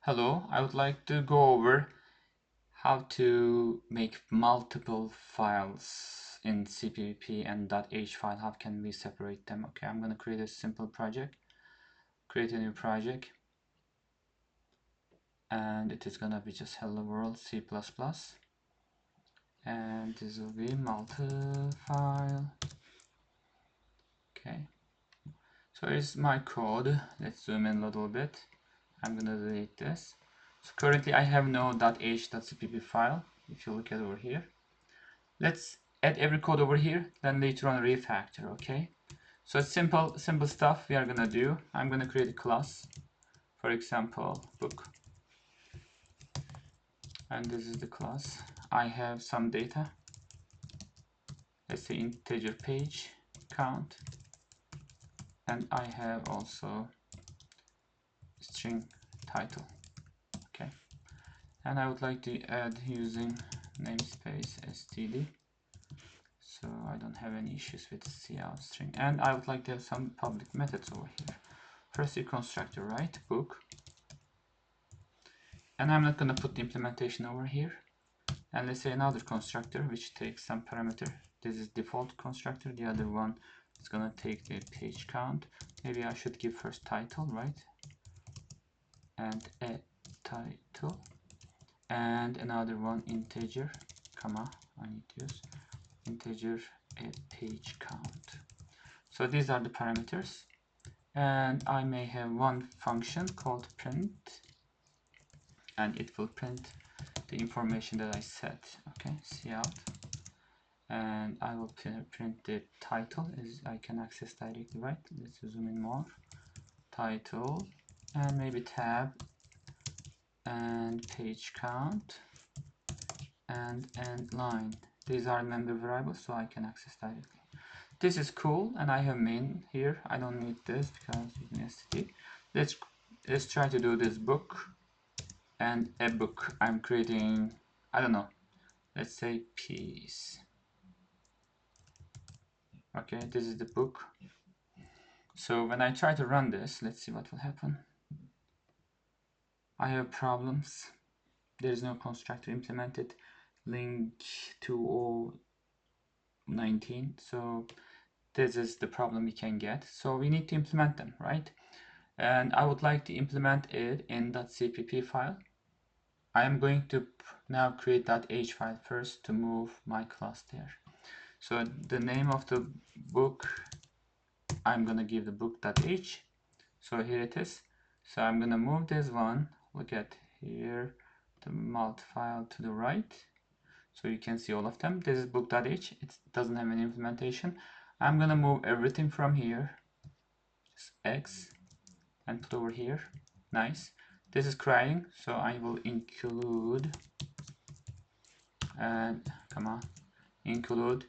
Hello, I would like to go over how to make multiple files in CPP and .h file. How can we separate them? Okay, I'm going to create a simple project, create a new project, and it is going to be just hello world C++, and this will be multi-file. Okay, so here's my code. Let's zoom in a little bit. I'm going to delete this. So currently I have no .h.cpp file. If you look at over here, let's add every code over here, then later on refactor. Okay, so it's simple stuff we are gonna do. I'm gonna create a class, for example book, and this is the class. I have some data, let's say integer page count, and I have also string title. Okay, and I would like to add using namespace std, so I don't have any issues with cout string, and I would like to have some public methods over here. First the constructor, right, book, and I'm not going to put the implementation over here, and let's say another constructor which takes some parameter. This is default constructor, the other one is going to take the page count. Maybe I should give first title, right, and a title, and another one integer, comma, I need to use integer a page count. So these are the parameters, and I may have one function called print, and it will print the information that I set. Okay, cout, and I will print the title as I can access directly, right? Let's zoom in more. Title, and maybe tab, and page count, and end line. These are member variables, so I can access directly. This is cool, and I have main here. I don't need this because it's std. Let's try to do this book, and a book. I'm creating, I don't know, let's say piece. Okay, this is the book. So when I try to run this, let's see what will happen. I have problems. There is no constructor implemented. Link 2019. So this is the problem we can get. So we need to implement them, right? And I would like to implement it in .cpp file. I am going to now create .h file first to move my class there. So the name of the book, I'm gonna give the book.h. So here it is. So I'm gonna move this one. Look at here, the multi file to the right. So you can see all of them. This is book.h. It doesn't have any implementation. I'm gonna move everything from here, just X, and put over here. Nice. This is crying, so I will include, and come on, include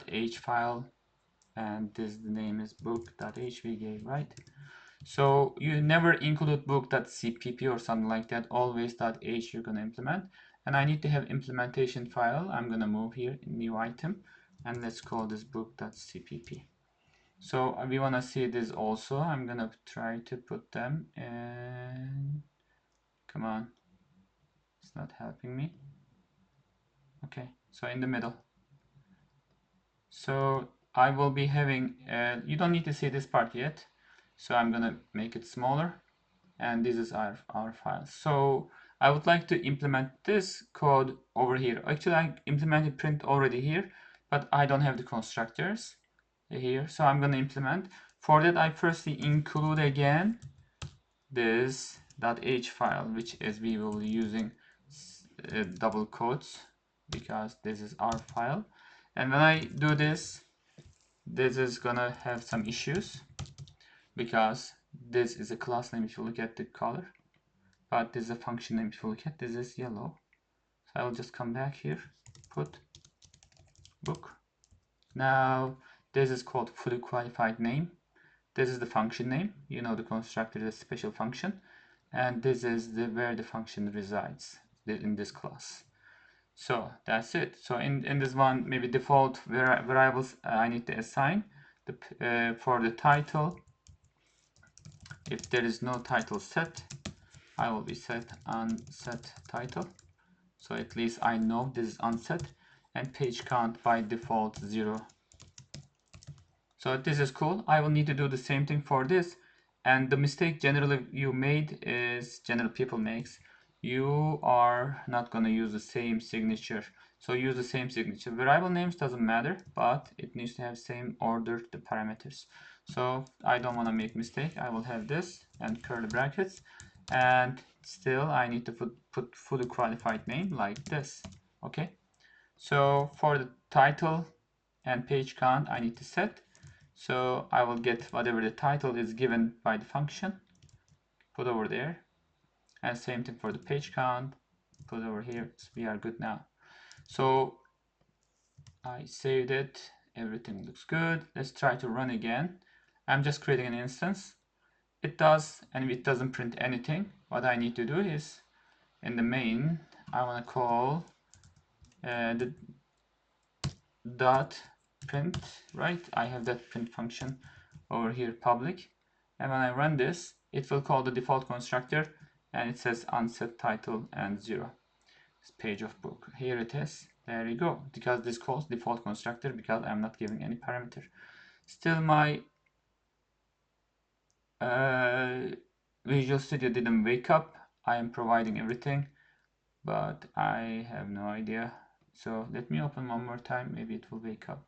.h file, and this the name is book.h we gave, right? So you never include book.cpp or something like that, always .h you're gonna implement. And I need to have implementation file. I'm gonna move here, new item, and let's call this book.cpp. So we wanna see this also. I'm gonna try to put them in, come on, it's not helping me. Okay, so in the middle. So I will be having, you don't need to see this part yet. So I'm gonna make it smaller, and this is our file. So I would like to implement this code over here. Actually, I implemented print already here, but I don't have the constructors here. So I'm gonna implement. For that, I firstly include again this .h file, which is we will be using double quotes because this is our file. And when I do this, this is gonna have some issues because this is a class name if you look at the color, but this is a function name if you look at this is yellow. So I will just come back here, put book. Now this is called fully qualified name. This is the function name. You know the constructor is a special function, and this is where the function resides in this class. So that's it. So in this one, maybe default variables I need to assign for the title. If there is no title set, I will be set unset title. So at least I know this is unset, and page count by default 0. So this is cool. I will need to do the same thing for this. And the mistake generally you made is, general people makes, you are not going to use the same signature. So use the same signature. Variable names doesn't matter, but it needs to have same order the parameters. So I don't want to make mistake. I will have this and curly brackets, and still I need to put fully qualified name like this. Okay. So for the title and page count, I need to set. So I will get whatever the title is given by the function, put over there. And same thing for the page count, put over here. So we are good now. So I saved it. Everything looks good. Let's try to run again. I'm just creating an instance. It does, and it doesn't print anything. What I need to do is, in the main, I want to call the dot print, right? I have that print function over here, public, and when I run this, it will call the default constructor, and it says unset title and 0. It's page of book. Here it is. There you go. Because this calls default constructor, because I'm not giving any parameter. Still, my Visual Studio didn't wake up. I am providing everything, but I have no idea. So let me open one more time. Maybe it will wake up.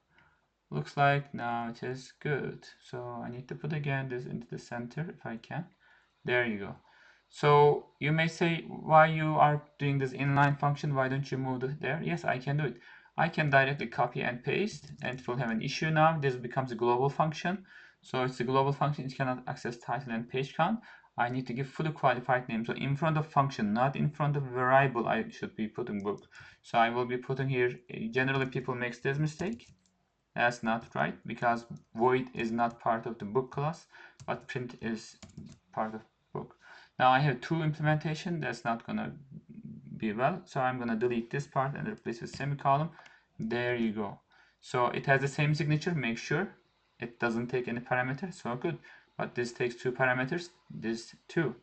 Looks like now it is good. So I need to put again this into the center if I can. There you go. So you may say, why you are doing this inline function, why don't you move it there? Yes, I can do it. I can directly copy and paste, and it will have an issue now. This becomes a global function. So it's a global function. It cannot access title and page count. I need to give fully qualified name. So in front of function, not in front of variable, I should be putting book. So I will be putting here, generally people makes this mistake. That's not right, because void is not part of the book class, but print is part of book. Now I have two implementation. That's not gonna be well, so I'm gonna delete this part and replace with semicolon. There you go. So it has the same signature. Make sure it doesn't take any parameter. So good. But this takes 2 parameters, this 2.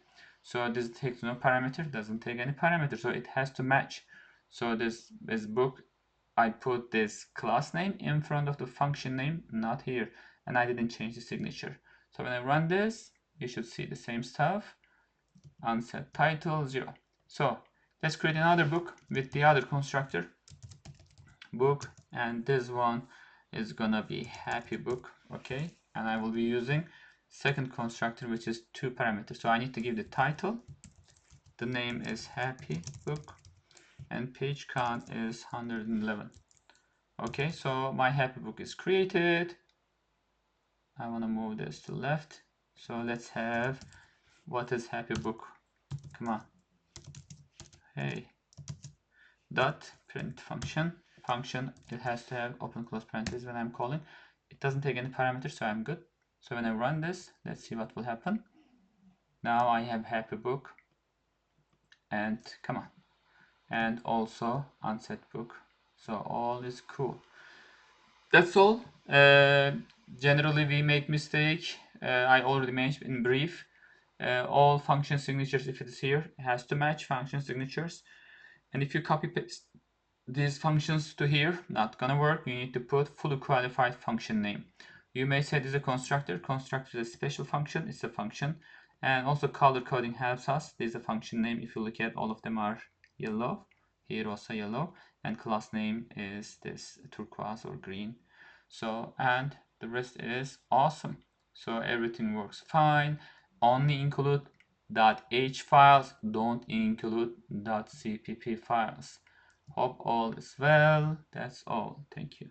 So this takes no parameter, doesn't take any parameter, so it has to match. So this book, I put this class name in front of the function name, not here, and I didn't change the signature. So when I run this, you should see the same stuff. Unset title 0. So let's create another book with the other constructor, book, and this one is gonna be happy book. Okay, and I will be using second constructor, which is 2 parameters. So I need to give the title, the name is happy book, and page count is 111. Okay, so my happy book is created. I want to move this to left. So let's have, what is happy book? Come on. Hey. Dot print function. Function, it has to have open close parentheses when I'm calling. It doesn't take any parameters, so I'm good. So when I run this, let's see what will happen. Now I have happy book, and come on, and also unset book. So all is cool. That's all. Generally we make mistake. I already mentioned in brief. All function signatures, if it is here, it has to match function signatures. And if you copy paste these functions to here, not gonna work. You need to put fully qualified function name. You may say this is a constructor. Constructor is a special function. It's a function. And also color coding helps us. This is a function name. If you look at, all of them are yellow. Here also yellow. And class name is this turquoise or green. So, and the rest is awesome. So everything works fine. Only include .h files, don't include .cpp files. Hope all is well. That's all. Thank you.